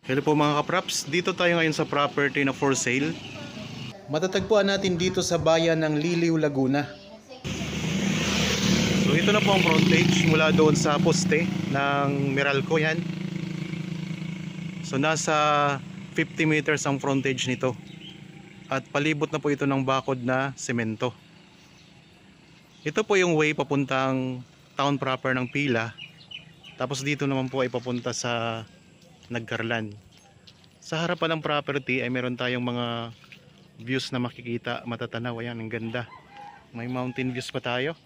Hello po mga kapraps, dito tayo ngayon sa property na for sale. Matatagpuan natin dito sa bayan ng Liliw, Laguna. So ito na po ang frontage mula doon sa poste ng Meralco yan. So nasa 50 meters ang frontage nito. At palibot na po ito ng bakod na semento. Ito po yung way papuntang town proper ng Pila. Tapos dito naman po ay papunta sa Nagcarlan. Sa harapan ng property ay meron tayong mga views na makikita, matatanaw. Ayan, ang ganda. May mountain views pa tayo.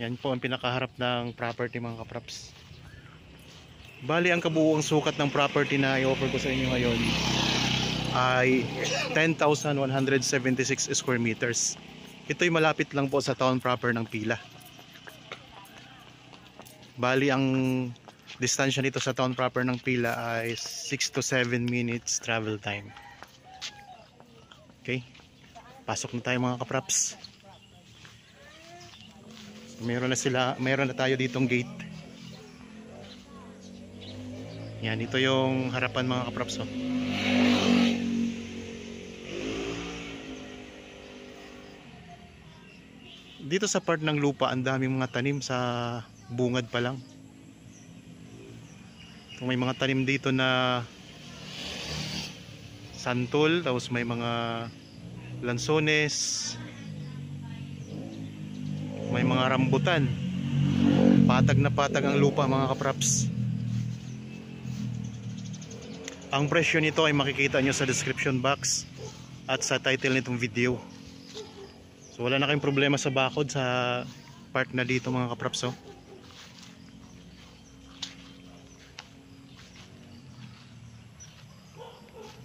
Yan po ang pinakaharap ng property mga kapraps. Bali ang kabuuang sukat ng property na i-offer ko sa inyo ngayon ay 10,176 square meters. Ito'y malapit lang po sa town proper ng Pila. Bali ang distansya nito sa town proper ng Pila ay 6 to 7 minutes travel time. Okay, pasok na tayo mga kapraps. Meron na tayo ditong gate. Yan, ito yung harapan mga kapraps. Oh. Dito sa part ng lupa ang daming mga tanim sa bungad pa lang. May mga tanim dito na santol, tapos may mga lansones, may mga rambutan. Patag na patag ang lupa mga kapraps. Ang presyo nito ay makikita nyo sa description box at sa title nitong video. So wala na kayong problema sa bakod sa part na dito mga kapraps. Oh.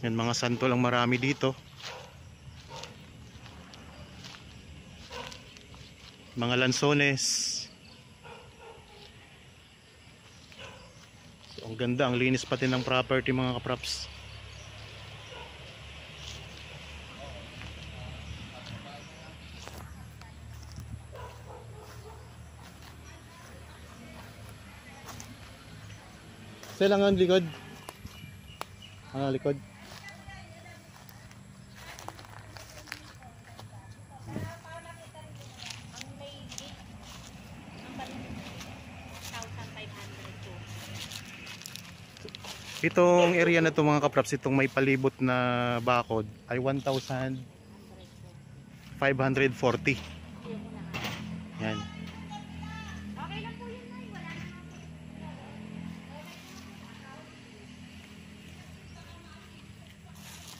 Yan, mga santol ang marami dito. Mga lansones. So, ang ganda, ang linis pati ng property mga kapraps. Silangan likod. Likod. Itong area na to mga kapraps, itong may palibot na bakod ay 1,540. Yan.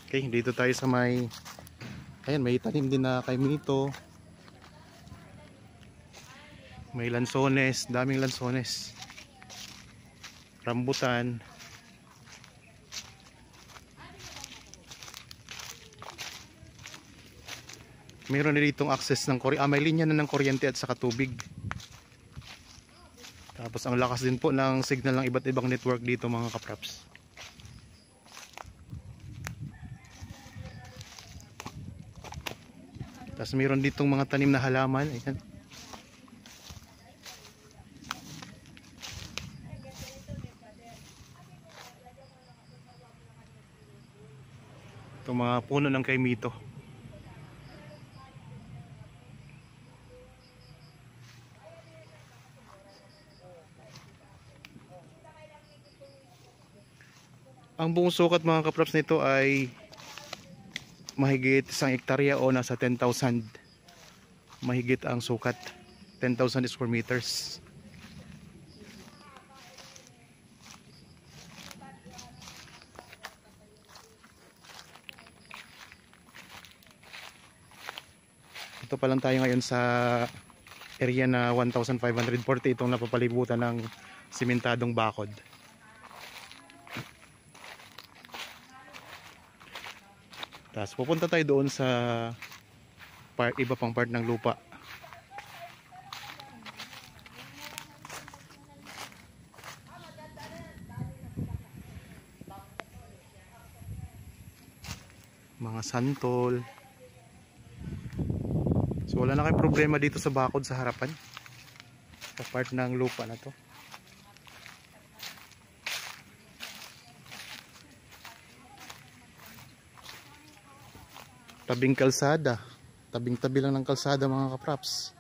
Okay, dito tayo sa may, ayan, may tanim din na kay Mito. May lansones, daming lansones. Rambutan. Mayroon na ditong access ng may linya na ng kuryente at saka tubig. Tapos ang lakas din po ng signal ng iba't ibang network dito mga kapraps. Tapos mayroon ditong mga tanim na halaman. Ayan. Itong mga puno ng kay Mito. Ang buong sukat mga kapraps nito ay mahigit 1 hektarya o nasa 10,000. Mahigit ang sukat, 10,000 square meters. Ito pa lang tayo ngayon sa area na 1,540, itong napapalibutan ng simentadong bakod. Tapos pupunta tayo doon sa iba pang part ng lupa. Mga santol. So wala na kayong problema dito sa bakod sa harapan. Sa part ng lupa na to. Tabing kalsada. Tabing-tabi lang ng kalsada mga kapraps.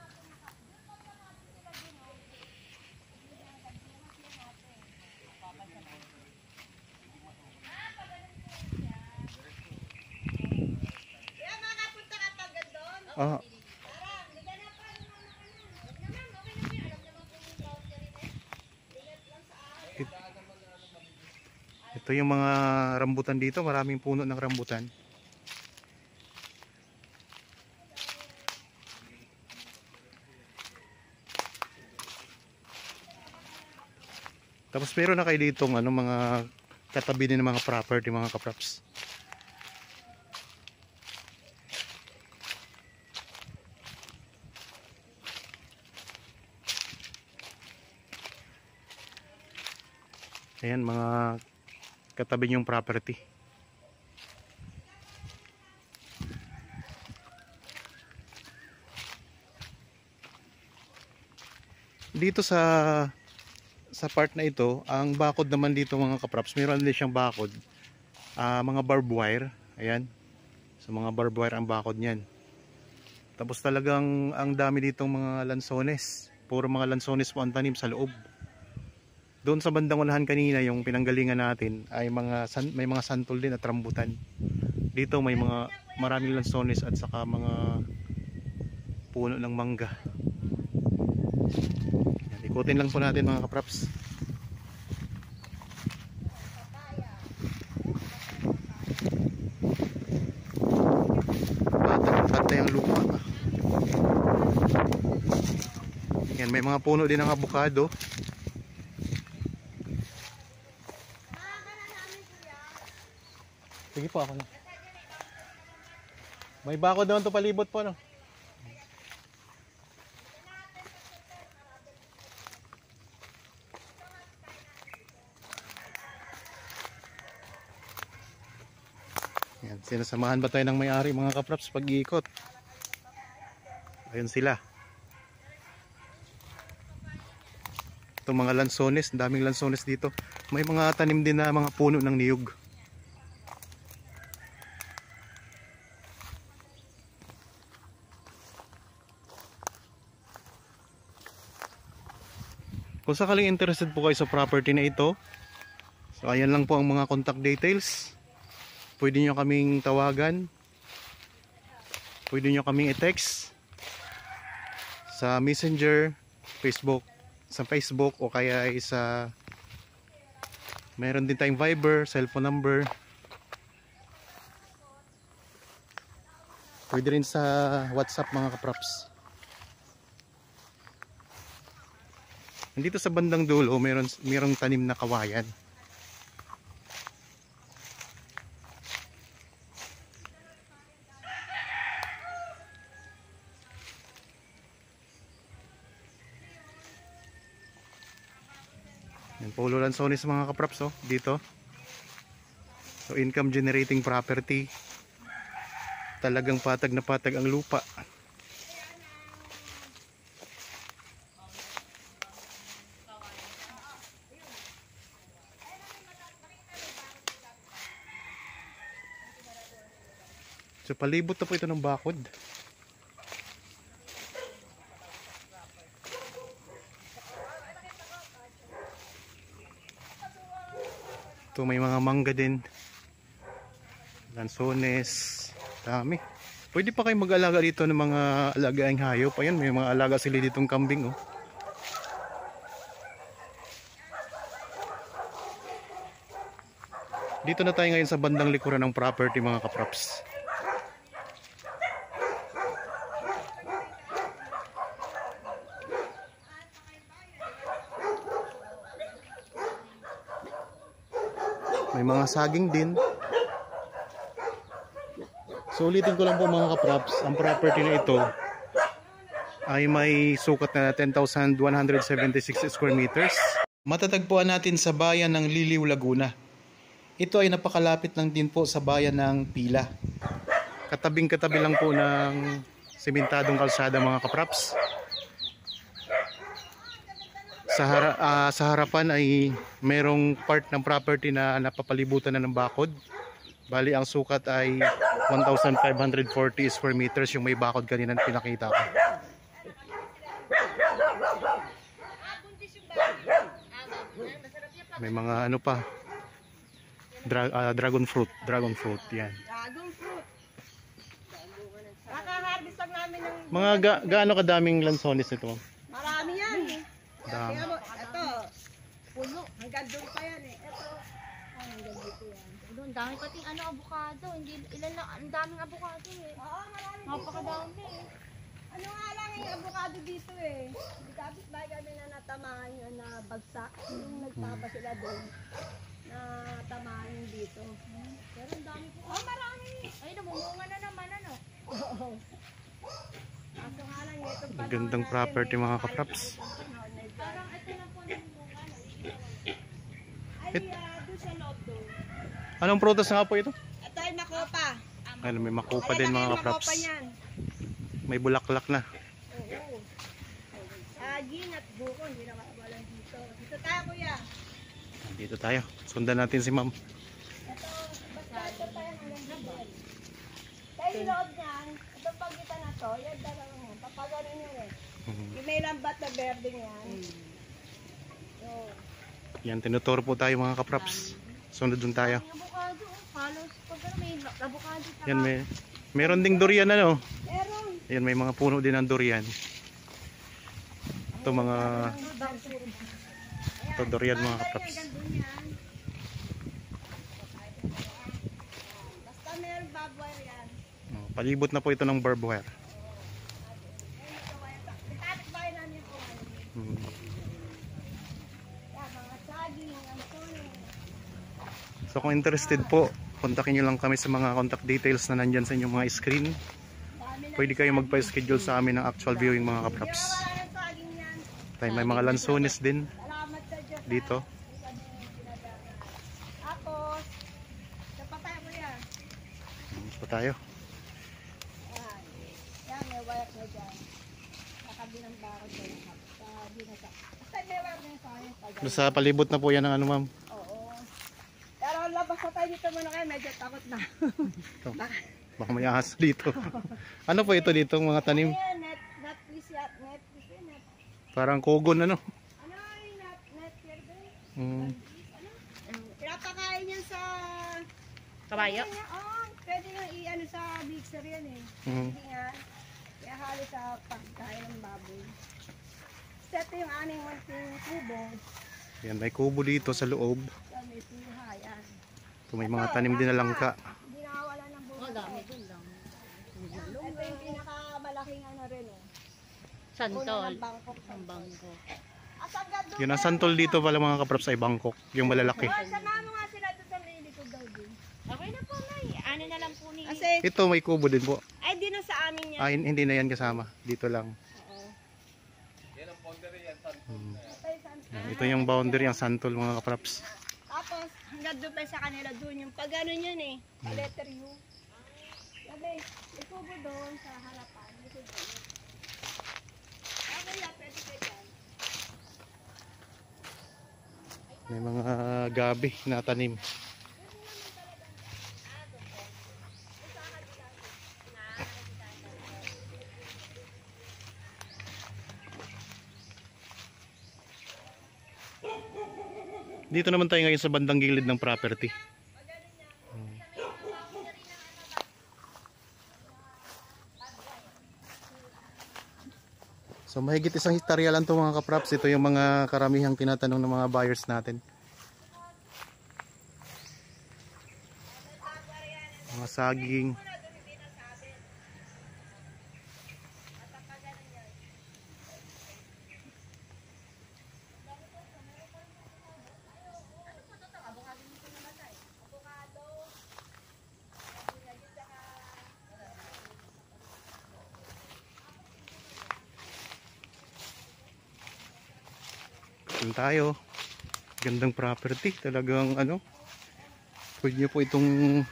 Ah. Ito yung mga rambutan dito, maraming puno ng rambutan. Tapos meron na kayo dito mga katabi din ng mga property mga kapraps. Ayan mga katabi yung property. Dito sa part na ito, ang bakod naman dito mga kapraps, meron din siyang bakod. Mga barbed wire. Ayan. So mga barbed wire ang bakod niyan. Tapos talagang ang dami ditong mga lansones. Puro mga lansones po ang tanim sa loob. Doon sa bandang unahan kanina, yung pinanggalingan natin ay may mga santol din at rambutan. Dito may maraming lansones at saka mga puno ng mangga. Yan, ikutin lang po natin mga kapraps. Batang-batay ang lupa. Yan, may mga puno din ng avocado. Sige po, ako na. May bakod naman to palibot po, no? Yan, sinasamahan ba tayo ng may-ari mga kapraps pag-iikot? Ayun sila. Itong mga lansones, daming lansones dito. May mga tanim din na mga puno ng niyog. Kung sakaling interested po kayo sa property na ito, so ayan lang po ang mga contact details. Pwede nyo kaming tawagan, pwede nyo kaming i-text sa Messenger, sa Facebook o kaya meron din tayong Viber, cellphone number. Pwede rin sa WhatsApp mga kapraps. Nandito sa bandang dulo, merong tanim na kawayan. Yan, Polo Lanzones mga kapraps, oh, dito. So income generating property. Talagang patag na patag ang lupa. So palibot na po ito ng bakod. Ito may mga mangga din. Lansones. Dami. Pwede pa kayo mag-alaga dito ng mga alagaing hayop. Ayan, may mga alaga sila ditong kambing, oh. Dito na tayo ngayon sa bandang likuran ng property mga kapraps. May mga saging din. So ulitin ko lang po mga kapraps, ang property na ito ay may sukat na 10,176 square meters. Matatagpuan natin sa bayan ng Liliw, Laguna. Ito ay napakalapit lang din po sa bayan ng Pila. Katabing-katabi lang po ng sementadong kalsada mga kapraps. Sa harapan ay merong part ng property na napapalibutan na ng bakod. Bali ang sukat ay 1,540 square meters yung may bakod kanina pinakita ko. May mga ano pa, dragon fruit yan. Dragon fruit. Kaka-harvest lang namin ng... Mga gaano kadaming lansones nito? Marami yan. Dami. Kaya mo, ito, puno. Hanggang doon pa yan eh. Ito, hanggang dito yan. Doon, dami pating ano, avocado. Hindi, ilan na, ang daming avocado eh. Oo, marami. Napakadami eh. Ano nga lang yung avocado dito eh. Di kapit bahay kami na natamaan yun na bagsak. Yung nagpapa sila doon. Natamaan yung dito. Pero ang dami po. Oh, marami. Ay, namumunga na naman ano. Oo. Kaso nga lang, itong panahon Gandang natin, property eh, mga tayo kapraps. itong panahon na ito. Parang ito na po namumunga. Ay, doon sa loob doon. Anong prutas nga po ito? Ito ay makopa. Ano, may makupa Ay, din laki mga yung kapraps. makopa niyan. May bulaklak na. Oo. Saging at buko, hindi na makawalan dito. Dito tayo kuya. Dito tayo. Sundan natin si ma'am. Ito, basta ito tayo hanggang dito. Tayo yung loob niyan, itong pagitan na to, yan dalawang mo, papaganon yun eh. Yung may lambat na berde niyan. So, Yan, tinuturo po tayo mga kapraps. Sunod dun tayo. Yung avocado, oh, halos pag ano, may avocado pa. Yan, meron ding durian ano. meron. Yan, may mga puno din ng durian. Ito mga ito durian mga kapraps. Hanggang doon yan. Basta meron baboy yan. Oh, palibot na po ito ng barbed wire. Itatag bahay namin po ngayon. Hmm. Yan, mga saging, ang tuloy. So kung interested po, kontakin nyo lang kami sa mga contact details na nandyan sa inyong mga screen. Pwede kayo magpa-schedule sa amin ng actual viewing mga kapraps. Wala ng saging yan. Tayo may mga lansones din Salamat sa Diyos. dito. Tapos, dapat tayo kuya. Dito tayo. Yan. Yan, may wire na dyan. Nakabilang bakod na yung hap. Sa binasa. Basta may wire na yung sayang. Sa palibot na po yan ng ano ma'am. Oo. Pero labas na tayo dito muna kayo. Medyo takot na. Baka may ahas dito. Ano po ito dito mga tanim? Ayan, net piece yan. Net piece yan. Net. Parang kogon ano. Ano yung net here din? Hmm. Ano? Pinapakain yan sa... Kabayo? Oo, pwede nga i-ano sa mixer yan eh. Hmm. Hindi nga. Kaya halo sa pagkain ng baboy. Ito yung aming munting kubo. Yan, may kubo dito sa loob. Sa may piha, yan. Ito may mga tanim din na langka. Hindi nakawala ng buhay. Oh, dami dun lang. Ito yung pinakamalaking ano rin oh. Puno Santol. ng Bangkok. Ang bangko. Asang gado. Yun ang santol dito pala mga kapraps ay Bangkok. Yung malalaki. Oh, sama mo nga sila doon sa may likod daw din. Okay na po, Nay. Ano na lang po ni... Kasi, Ito may kubo din po. ay di na sa amin yan. Ah, hindi na yan kasama. Dito lang. Oo. Hmm. Ito yung san- Ito yung boundary ang santol mga kapraps. Tapos, hanggang doon pa sa kanila doon yung pag ano yun eh. Pa letter U. Sabi, may kubo doon sa harapan. Likod doon. Okay, pwede ka dyan. May mga gabi na tanim. Dito naman tayo ngayon sa bandang gilid ng property. So mahigit isang hektarya lang to mga kapraps. Ito yung mga karamihang tinatanong ng mga buyers natin. Mga saging. Doon tayo. Gandang property. Talagang ano. Pwede nyo po itong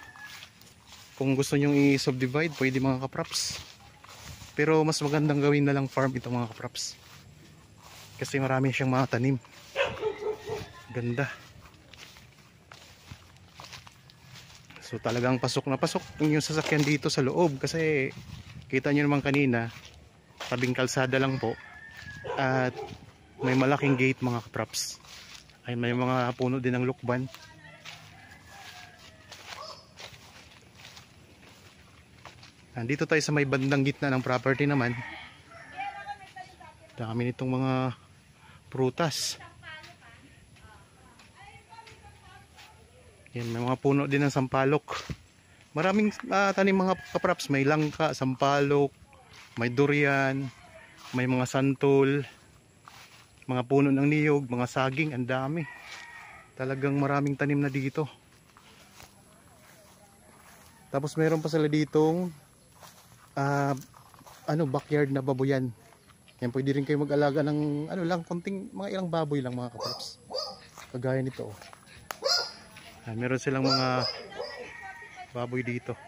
kung gusto nyo i-subdivide, pwede mga kapraps. Pero mas magandang gawin na lang farm ito mga kapraps. Kasi marami siyang mga tanim. Ganda. So talagang pasok na pasok yung sasakyan dito sa loob kasi kita nyo naman kanina tabing kalsada lang po at may malaking gate mga kapraps. Ay may mga puno din ng lukban. Nandito tayo sa may bandang gitna ng property naman. Dami nitong mga prutas. Yan, may mga puno din ng sampalok. Maraming tanim mga kapraps. May langka, sampalok, may durian, may mga santol, mga puno ng niyog, mga saging, ang dami. Talagang maraming tanim na dito. Tapos mayroon pa sila ditong backyard na baboyan. Yan, pwede rin kayo mag-alaga ng konting mga ilang baboy lang mga kapraps. Kagaya nito. Meron silang mga baboy dito.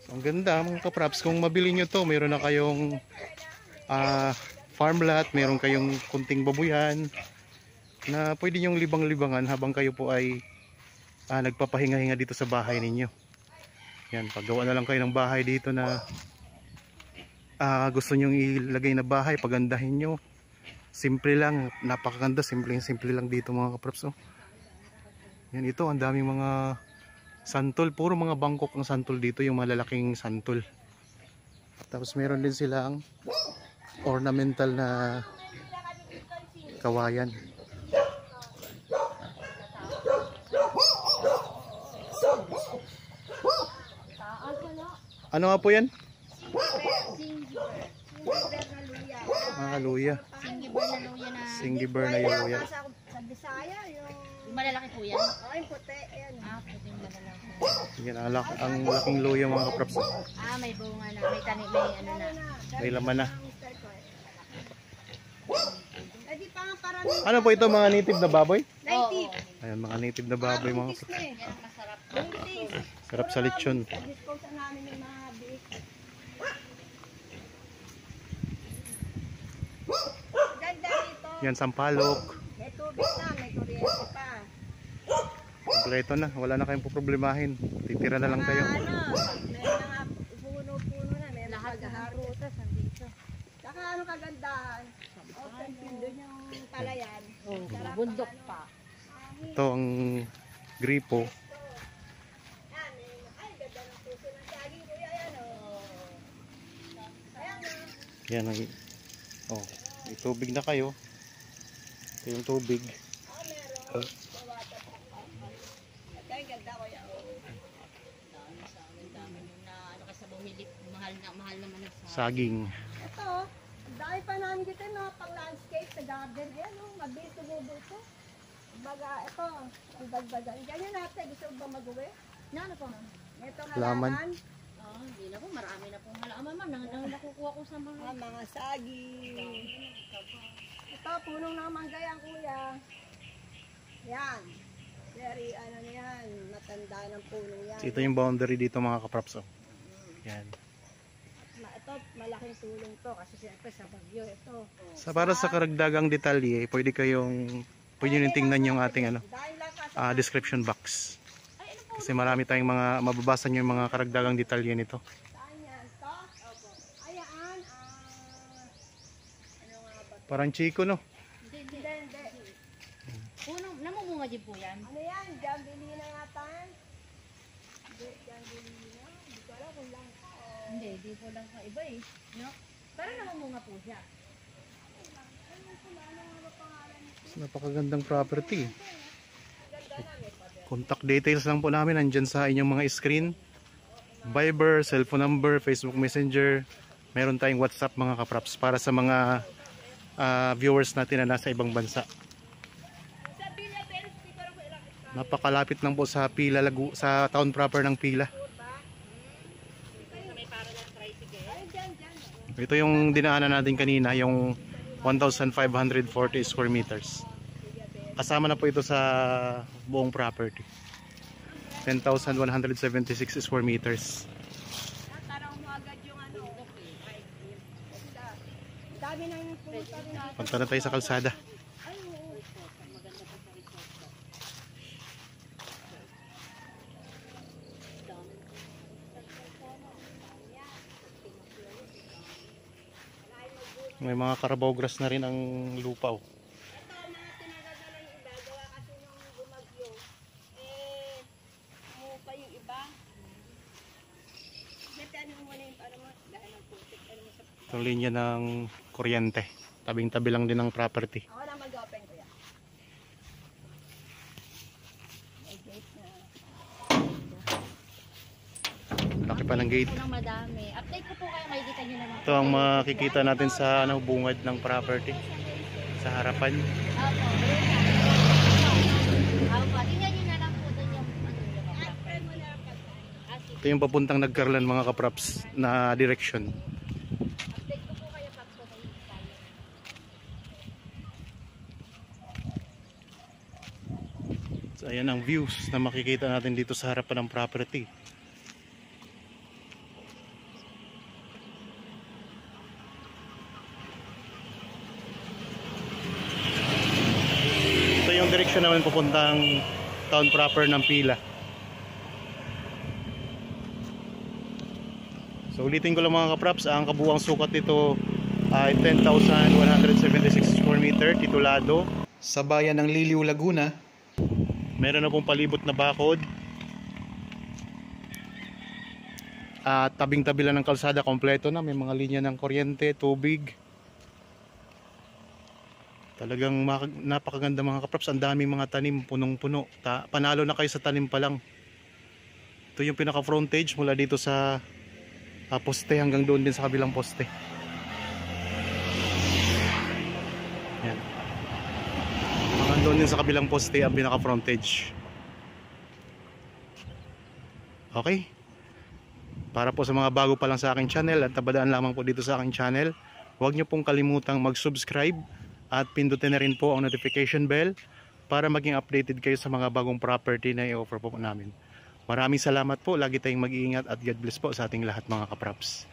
So, ang ganda mga kapraps. Kung mabili nyo to, meron na kayong farm lot, meron kayong kunting babuyan na pwede nyong libang-libangan habang kayo po ay nagpapahinga-hinga dito sa bahay ninyo. Yan, paggawa na lang kayo ng bahay dito na gusto nyong ilagay na bahay, pagandahin nyo. Simple lang, napakaganda, simple lang dito mga kapraps. Yan, ito ang daming mga santol, puro mga bangkok ng santol dito, yung malalaking santol. Tapos meron din silang ornamental na kawayan. Ano nga po yan? Luya. Singiber na luya na. Singiber na luya. Sa Bisaya, yung Malalaki po yan. yung puti, yan. Puting malalaki. Yan, ang laking luya mga kapraps. May bunga na. May tanim, may ano na. May laman na. Eh di pa nga parang Ano po ito, mga native na baboy? native. Ayan, mga native na baboy mga kapraps. Yan ang masarap. Buntis. Sarap sa lechon. Discount na namin yung mga beef. Ganda rito. Yan, sampalok. May tubig na, may kuryente pa. Kompleto na, wala na kayong poproblemahin. Titira na lang kayo. May mga puno-puno na, may Lahat mga ng paghaharo. prutas nandito. Saka kagandahan. Open field doon yung palayan. Sarap Bundok ang pa. Ito ang gripo. Ay, ganda ng puso ng saging, kuya, yan o. Ayan o. Yan ang may tubig na kayo. Ito yung tubig. Meron. Ito yung ganda, kuya o. Dami na ano kasi bumili. Mahal naman ang Saging. Ito, ang dami pa namin dito yung mga pang-landscape sa garden. Yan o, mabilis tumubo ito. Baga, ito, ang dagdagan. Ganyan natin, gusto mo ba mag-uwi? ano po? Ito Laman. halaman. Hindi na po. Marami na pong halaman man. Nang nakukuha ko sa mga... Mga saging. Ito, punong ng manggayan, kuya. Yan. Very, yan, matanda ng punong yan. Ito yung boundary dito mga kapraps. Yan. Ito, malaking tulong to kasi siyempre sa bagyo ito. Para sa karagdagang detalye, pwede nyo tingnan yung ating Dahil lang kasi description box. Kasi marami tayong mga mababasa nyo yung mga karagdagang detalye nito. saan yan to? Ayan, ano nga ba? Parang chiko, no? Hindi. Namumunga din po yan. Ano yan? Jambelina yata yan? Hindi, Jambelina. Hindi ko alam kung lang ka o... Hindi, di po lang sa iba eh. No? Parang namumunga po siya. Napakagandang property. Contact details lang po namin nandyan sa inyong mga screen. Viber, cellphone number, Facebook Messenger. Meron tayong WhatsApp mga kapraps para sa mga viewers natin na nasa ibang bansa. Napakalapit lang po sa Pila, sa town proper ng Pila. Ito yung dinaanan natin kanina, yung 1,540 square meters. Kasama na po ito sa buong property. 10,176 square meters. Tarang mo agad yung ano. Dami na yung pumunta rin natin. Punta na tayo sa kalsada. May mga Carabao grass na rin ang lupa. Oh. Ito, mga tinagagala yung iba, gawa kasi nung bumagyo, umupa yung iba. Dati mo muna yung paano mo, dahil nagputik, ano mo sa... Itong linya ng kuryente. Tabing-tabi lang din ng property. Ako na mag-open ko yan. May gate na. Laki pa ng gate. Ito ng madami. Update ko po kayo, makikita nyo naman. Ito ang makikita natin sa bungad ng property. Sa harapan. Opo. Opo. Tingnan nyo na lang po doon yung Ito yung papuntang Nagkarlan mga kapraps na direction. update ko po kayo pag po kayo tayo. So ayan ang views na makikita natin dito sa harapan ng property. Ito yung direction namin papuntang town proper ng Pila. So ulitin ko lang mga kapraps, ang kabuuang sukat nito ay 10,176 square meter, titulado sa bayan ng Liliw, Laguna. Meron na pong palibot na bakod. At tabing-tabi lang ng kalsada, kompleto na, may mga linya ng kuryente, tubig. Talagang napakaganda mga kapraps, ang daming mga tanim, punong-puno. Panalo na kayo sa tanim pa lang. Ito yung pinaka frontage mula dito sa poste hanggang doon din sa kabilang poste. Yan. Hanggang doon din sa kabilang poste ang pinaka frontage. Okay. Para po sa mga bago pa lang sa aking channel at tabadaan lamang po dito sa aking channel, huwag nyo pong kalimutang mag-subscribe at pindutin na rin po ang notification bell para maging updated kayo sa mga bagong property na i-offer po namin. Maraming salamat po. Lagi tayong mag-iingat at God bless po sa ating lahat mga kapraps.